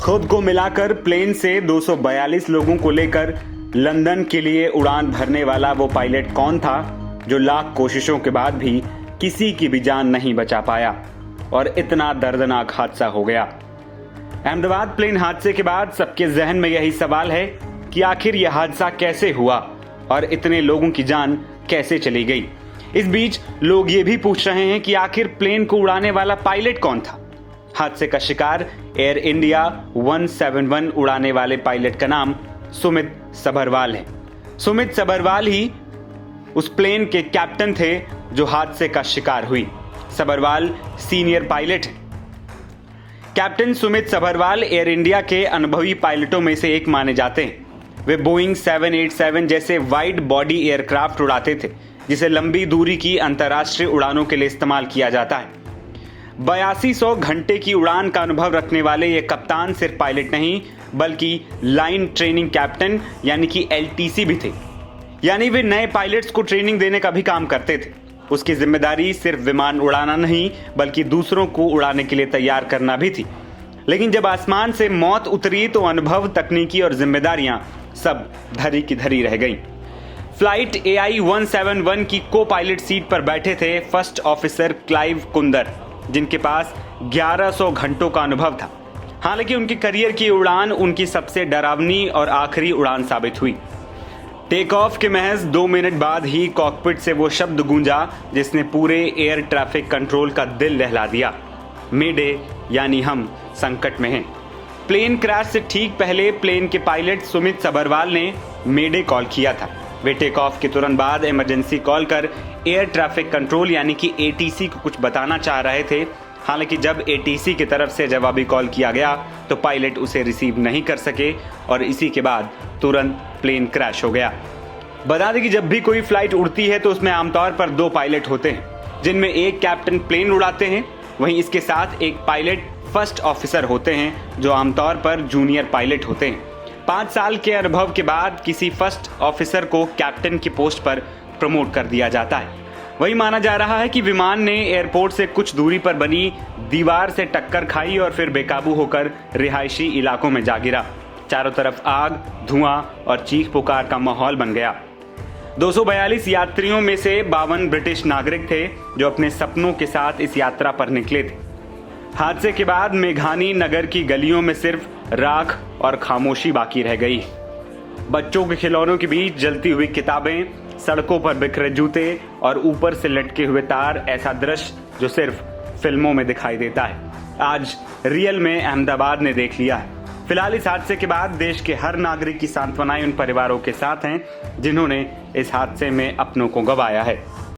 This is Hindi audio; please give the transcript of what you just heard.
खुद को मिलाकर प्लेन से 242 लोगों को लेकर लंदन के लिए उड़ान भरने वाला वो पायलट कौन था जो लाख कोशिशों के बाद भी किसी की भी जान नहीं बचा पाया और इतना दर्दनाक हादसा हो गया। अहमदाबाद प्लेन हादसे के बाद सबके जहन में यही सवाल है कि आखिर यह हादसा कैसे हुआ और इतने लोगों की जान कैसे चली गई। इस बीच लोग ये भी पूछ रहे हैं कि आखिर प्लेन को उड़ाने वाला पायलट कौन था। हादसे का शिकार एयर इंडिया 171 उड़ाने वाले पायलट का नाम सुमित सभरवाल है। सुमित सभरवाल ही उस प्लेन के कैप्टन थे जो हादसे का शिकार हुई। सभरवाल सीनियर पायलट हैं। Captain Sumit Sabharwal air India के अनुभवी पायलटों में से एक माने जाते हैं। वे बोइंग 787 जैसे वाइड बॉडी एयरक्राफ्ट उड़ाते थे जिसे लंबी दूरी की अंतर्राष्ट्रीय उड़ानों के लिए इस्तेमाल किया जाता है। 8200 घंटे की उड़ान का अनुभव रखने वाले ये कप्तान सिर्फ पायलट नहीं बल्कि लाइन ट्रेनिंग कैप्टन यानी कि LTC भी थे। यानी वे नए पायलट्स को ट्रेनिंग देने का भी काम करते थे। उसकी जिम्मेदारी सिर्फ विमान उड़ाना नहीं बल्कि दूसरों को उड़ाने के लिए तैयार करना भी थी। लेकिन जब आसमान से मौत उतरी तो अनुभव, तकनीकी और जिम्मेदारियां सब धरी की धरी रह गईं। फ्लाइट AI 171 की को पायलट सीट पर बैठे थे फर्स्ट ऑफिसर क्लाइव कुंदर, जिनके पास 1100 घंटों का अनुभव था। हालांकि उनके करियर की उड़ान उनकी सबसे डरावनी और आखिरी उड़ान साबित हुई। टेक ऑफ के महज 2 मिनट बाद ही कॉकपिट से वो शब्द गूंजा जिसने पूरे एयर ट्रैफिक कंट्रोल का दिल दहला दिया। मेडे, यानी हम संकट में हैं। प्लेन क्रैश से ठीक पहले प्लेन के पायलट सुमित सभरवाल ने मेडे कॉल किया था। वे टेक ऑफ के तुरंत बाद इमरजेंसी कॉल कर एयर ट्रैफिक कंट्रोल यानी कि ATC को कुछ बताना चाह रहे थे। हालांकि जब ATC की तरफ से जवाबी कॉल किया गया तो पायलट उसे रिसीव नहीं कर सके और इसी के बाद तुरंत प्लेन क्रैश हो गया। बता दें कि जब भी कोई फ्लाइट उड़ती है तो उसमें आमतौर पर 2 पायलट होते हैं, जिनमें एक कैप्टन प्लेन उड़ाते हैं, वहीं इसके साथ एक पायलट फर्स्ट ऑफिसर होते हैं जो आमतौर पर जूनियर पायलट होते हैं। 5 साल के अनुभव के बाद किसी फर्स्ट ऑफिसर को कैप्टन की पोस्ट पर प्रमोट कर दिया जाता है। वही माना जा रहा है कि विमान ने एयरपोर्ट से कुछ दूरी पर बनी दीवार से टक्कर खाई और फिर बेकाबू होकर रिहायशी इलाकों में जा गिरा। चारों तरफ आग, धुआं और चीख पुकार का माहौल बन गया। 242 यात्रियों में से 52 ब्रिटिश नागरिक थे जो अपने सपनों के साथ इस यात्रा पर निकले थे। हादसे के बाद मेघानी नगर की गलियों में सिर्फ राख और खामोशी बाकी रह गई। बच्चों के खिलौनों के बीच जलती हुई किताबें, सड़कों पर बिखरे जूते और ऊपर से लटके हुए तार, ऐसा दृश्य जो सिर्फ फिल्मों में दिखाई देता है, आज रियल में अहमदाबाद ने देख लिया है। फिलहाल इस हादसे के बाद देश के हर नागरिक की सांत्वनाएं उन परिवारों के साथ हैं जिन्होंने इस हादसे में अपनों को गंवाया है।